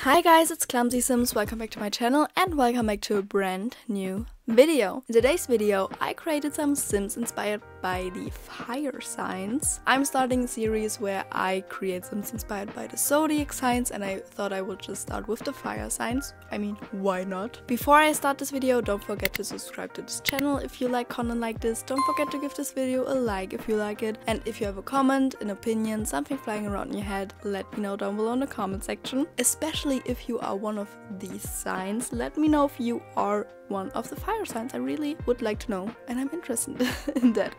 Hi guys, it's Clumsy Sims, welcome back to my channel and welcome back to a brand new video. In today's video, I created some Sims inspired by the fire signs. I'm starting a series where I create Sims inspired by the zodiac signs and I thought I would just start with the fire signs. I mean, why not? Before I start this video, don't forget to subscribe to this channel if you like content like this. Don't forget to give this video a like if you like it. And if you have a comment, an opinion, something flying around in your head, let me know down below in the comment section. Especially if you are one of these signs, let me know if you are one of the fire signs. I really would like to know and I'm interested in that.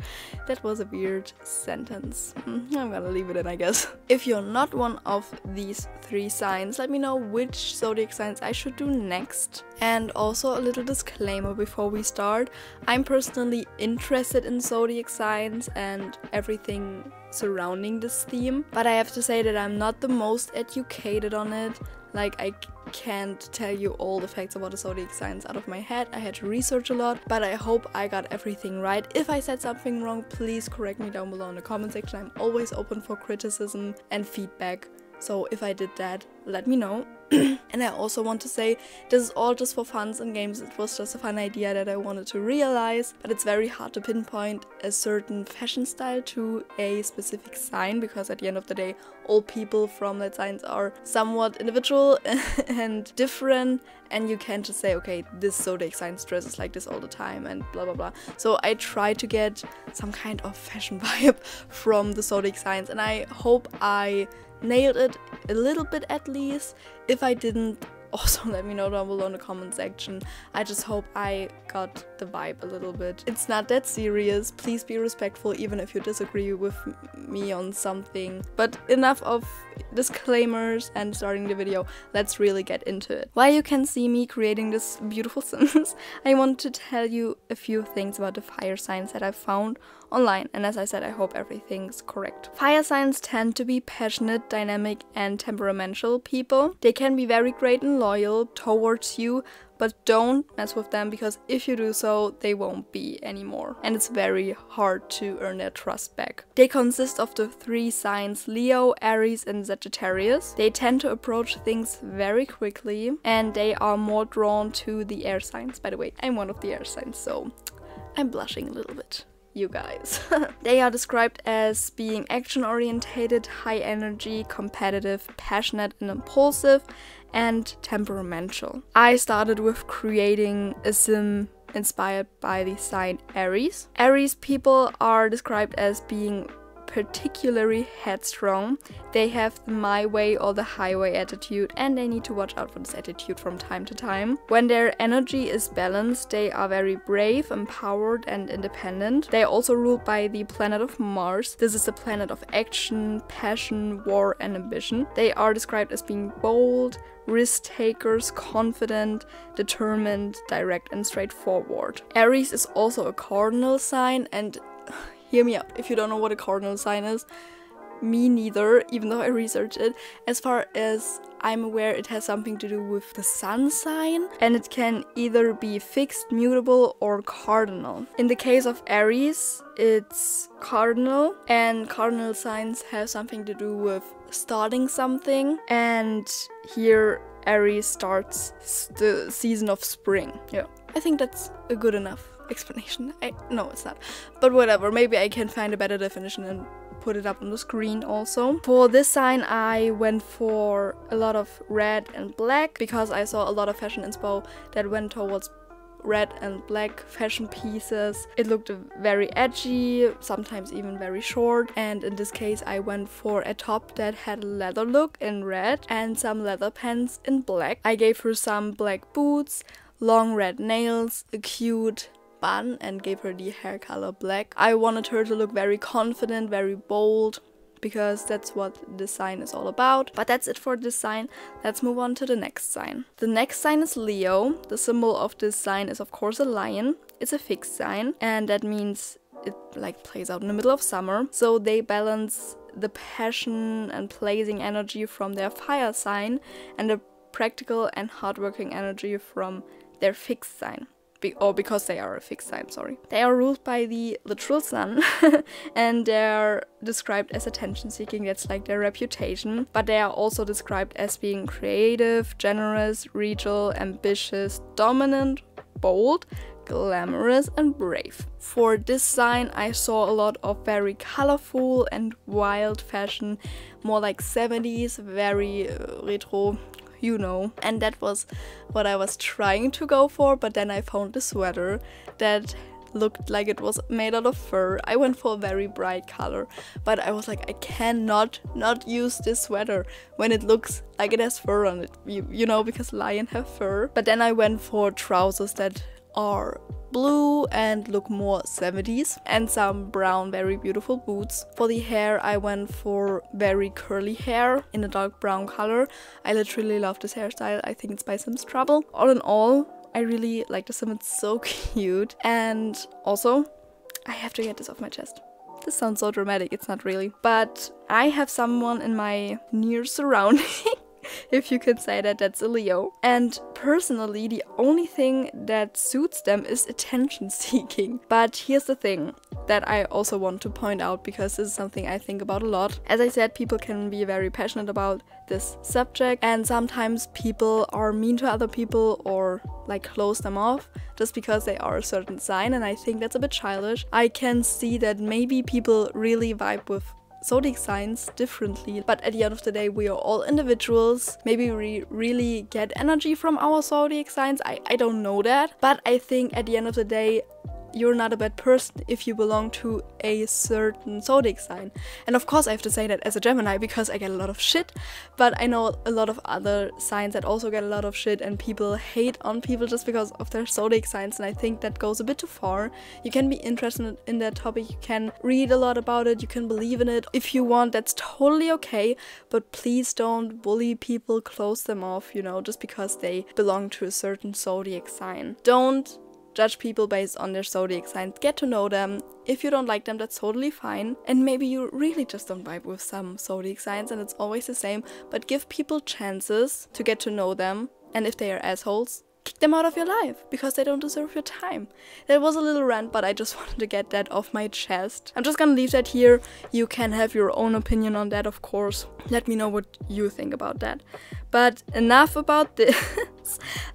That was a weird sentence. I'm gonna leave it in, I guess. If you're not one of these three signs, let me know which zodiac signs I should do next. And also a little disclaimer before we start. I'm personally interested in zodiac signs and everything surrounding this theme, but I have to say that I'm not the most educated on it. Like, I can't tell you all the facts about the zodiac signs out of my head. I had to research a lot, but I hope I got everything right. If I said something wrong, please correct me down below in the comment section. I'm always open for criticism and feedback. So if I did that, let me know. And I also want to say, this is all just for funs and games. It was just a fun idea that I wanted to realize, but it's very hard to pinpoint a certain fashion style to a specific sign, because at the end of the day, all people from that signs are somewhat individual and different, and you can't just say, okay, this zodiac sign dresses like this all the time and blah blah blah. So I try to get some kind of fashion vibe from the zodiac signs, and I hope I nailed it a little bit at least. If I didn't, also let me know down below in the comment section. I just hope I got the vibe a little bit. It's not that serious. Please be respectful even if you disagree with me on something. But enough of disclaimers and starting the video. Let's really get into it. While you can see me creating this beautiful Sims, I want to tell you a few things about the fire signs that I found online, and as I said, I hope everything's correct. Fire signs tend to be passionate, dynamic and temperamental people. They can be very great and loyal towards you, but don't mess with them, because if you do so, they won't be anymore. And it's very hard to earn their trust back. They consist of the three signs Leo, Aries and Sagittarius. They tend to approach things very quickly and they are more drawn to the air signs. By the way, I'm one of the air signs, so I'm blushing a little bit. You guys. They are described as being action-orientated, high energy, competitive, passionate and impulsive, and temperamental. I started with creating a sim inspired by the sign Aries. Aries people are described as being particularly headstrong. They have the my way or the highway attitude, and they need to watch out for this attitude from time to time. When their energy is balanced, they are very brave, empowered and independent. They are also ruled by the planet of Mars. This is the planet of action, passion, war and ambition. They are described as being bold, risk takers, confident, determined, direct and straightforward. Aries is also a cardinal sign, and hear me out, if you don't know what a cardinal sign is, me neither, even though I researched it. As far as I'm aware, it has something to do with the sun sign, and it can either be fixed, mutable or cardinal. In the case of Aries, it's cardinal, and cardinal signs have something to do with starting something, and here Aries starts the season of spring. Yeah, I think that's a good enough explanation. No, it's not, but whatever, maybe I can find a better definition and put it up on the screen also. For this sign, I went for a lot of red and black because I saw a lot of fashion inspo that went towards red and black fashion pieces. It looked very edgy, sometimes even very short, and in this case I went for a top that had a leather look in red and some leather pants in black. I gave her some black boots, long red nails, a cute bun, and gave her the hair color black. I wanted her to look very confident, very bold, because that's what this sign is all about. But that's it for this sign. Let's move on to the next sign. The next sign is Leo. The symbol of this sign is of course a lion. It's a fixed sign, and that means it like plays out in the middle of summer. So they balance the passion and pleasing energy from their fire sign and the practical and hardworking energy from their fixed sign, because they are a fixed sign, sorry. They are ruled by the literal sun and they're described as attention-seeking. That's like their reputation. But they are also described as being creative, generous, regal, ambitious, dominant, bold, glamorous and brave. For this sign I saw a lot of very colorful and wild fashion, more like 70s, very retro, you know. And that was what I was trying to go for, but then I found a sweater that looked like it was made out of fur. I went for a very bright color, but I was like, I cannot not use this sweater when it looks like it has fur on it, you know, because lions have fur. But then I went for trousers that are blue and look more 70s, and some brown very beautiful boots. For the hair I went for very curly hair in a dark brown color. I literally love this hairstyle. I think it's by Sims Trouble. All in all, I really like the sim. It's so cute. And also, I have to get this off my chest. This sounds so dramatic, it's not really. But I have someone in my near surrounding, if you could say that, that's a Leo. And personally, the only thing that suits them is attention seeking. But here's the thing that I also want to point out, because this is something I think about a lot. As I said, people can be very passionate about this subject, and sometimes people are mean to other people or like close them off just because they are a certain sign, and I think that's a bit childish. I can see that maybe people really vibe with zodiac signs differently, but at the end of the day we are all individuals. Maybe we really get energy from our zodiac signs, I don't know that, but I think at the end of the day you're not a bad person if you belong to a certain zodiac sign. And of course I have to say that as a Gemini, because I get a lot of shit, but I know a lot of other signs that also get a lot of shit, and people hate on people just because of their zodiac signs, and I think that goes a bit too far. You can be interested in that topic, you can read a lot about it, you can believe in it if you want, that's totally okay, but please don't bully people, close them off, you know, just because they belong to a certain zodiac sign. Don't judge people based on their zodiac signs. Get to know them. If you don't like them, that's totally fine. And maybe you really just don't vibe with some zodiac signs and it's always the same, but give people chances to get to know them. And if they are assholes, kick them out of your life, because they don't deserve your time. That was a little rant, but I just wanted to get that off my chest. I'm just gonna leave that here. You can have your own opinion on that, of course. Let me know what you think about that. But enough about this.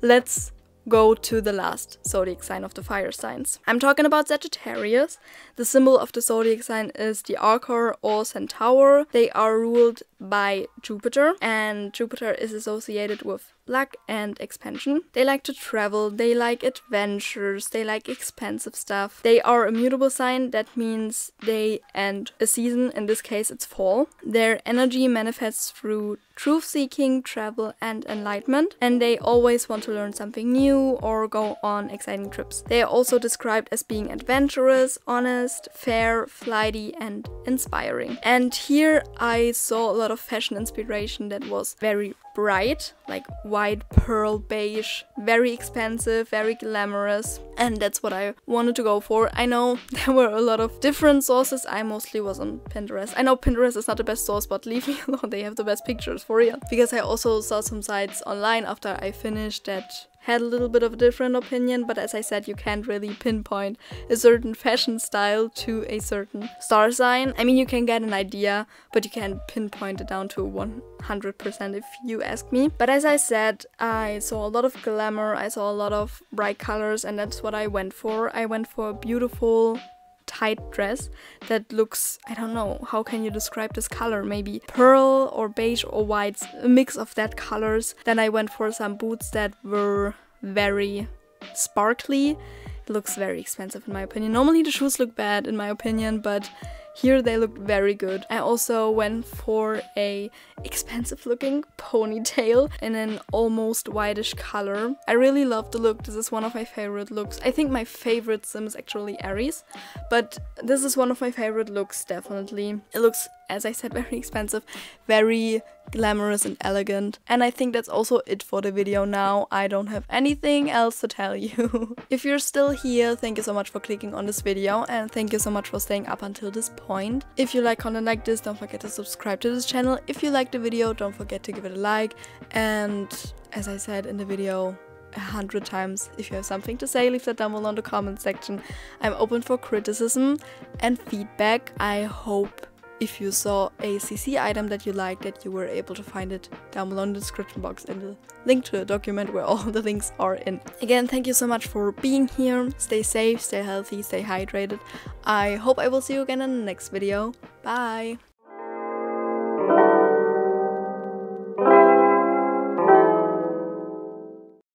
Let's go to the last zodiac sign of the fire signs. I'm talking about Sagittarius. The symbol of the zodiac sign is the Archer or Centaur. They are ruled by Jupiter, and Jupiter is associated with luck and expansion. They like to travel, they like adventures, they like expensive stuff. They are a mutable sign, that means they end a season, in this case it's fall. Their energy manifests through truth-seeking, travel and enlightenment, and they always want to learn something new or go on exciting trips. They are also described as being adventurous, honest, fair, flighty and inspiring. And here I saw a lot of fashion inspiration that was very bright, like white, pearl, beige, very expensive, very glamorous, and that's what I wanted to go for. I know there were a lot of different sources. I mostly was on Pinterest. I know Pinterest is not the best source, but leave me alone, they have the best pictures for real. Because I also saw some sites online after I finished that had a little bit of a different opinion, but as I said, you can't really pinpoint a certain fashion style to a certain star sign. I mean, you can get an idea, but you can't pinpoint it down to 100% if you ask me. But as I said, I saw a lot of glamour, I saw a lot of bright colors, and that's what I went for. I went for a beautiful tight dress that looks, I don't know, how can you describe this color? Maybe pearl or beige or white, a mix of that colors. Then I went for some boots that were very sparkly. It looks very expensive in my opinion. Normally the shoes look bad in my opinion, but here they looked very good. I also went for a expensive looking ponytail in an almost whitish color. I really love the look. This is one of my favorite looks. I think my favorite sim is actually Aries, but this is one of my favorite looks, definitely. It looks, as I said, very expensive, very glamorous and elegant. And I think that's also it for the video now. I don't have anything else to tell you. If you're still here, thank you so much for clicking on this video, and thank you so much for staying up until this point. If you like content like this, don't forget to subscribe to this channel. If you like the video, don't forget to give it a like. And as I said in the video, 100 times. If you have something to say, leave that down below in the comment section. I'm open for criticism and feedback. I hope if you saw a CC item that you liked, that you were able to find it down below in the description box and the link to a document where all the links are in. Again, thank you so much for being here. Stay safe, stay healthy, stay hydrated. I hope I will see you again in the next video. Bye!